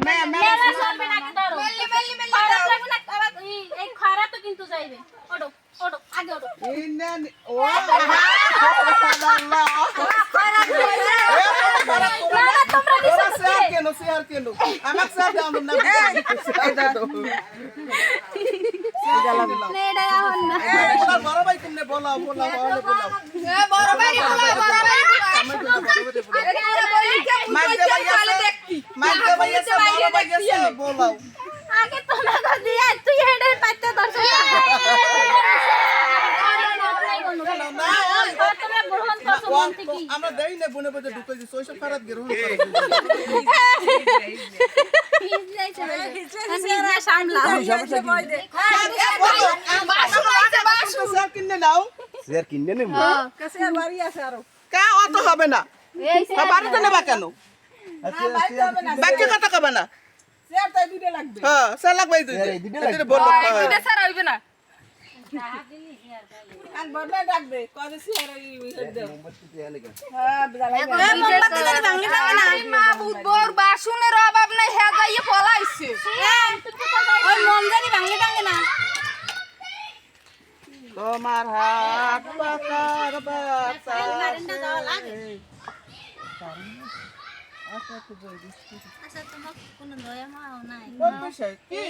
মেলা চলবে নাকি ধরো খারাপ লাগবে না আবার এই খারাপ তো কিন্তু যাইবে ওঠো ওঠো আগে ওঠো ও আল্লাহ না না তোমরা ওরা শেয়ার কেন আমাক শেয়ার দাও না নেড়া হন না বড় ভাই তুমি বলাও বড় ভাই মাইকে ভাই আছে বড় ভাই আছে বলাও আগে তোমরা তো দিয়া তুই হেডের পাইতে দর্শক তোমরা গ্রহণ করছো মন থেকে আমরা দেই না বনে বনে ঢুকাইছি 600 খারাপ গ্রহণ করে শেয়ার কিনে নাও শেয়ার কিনে নেব কা অত হবে না বাড়িতে নেবা কেন বাকি কথা কবে না হ্যাঁ সে লাগবে দুইটা বল বাসনের অভাব নাই হ্যাঁ যাইয়ে পলাইছে ওই মমজানি ভাঙলে টাঙ্গে না তোমার হাত পাকার বাচ্চা আচ্ছা তোমার কোনো দয়া মাও নাই কোন বিষয় কি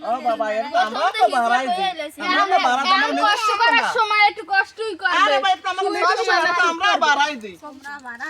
ও বাবা এর আমরা তো বাড়াই দিই আমরা বাড়া তোমার কষ্ট করার সময় একটু কষ্টই করবে আরে ভাই আমরা বাড়াই দিই তোমরা বাড়া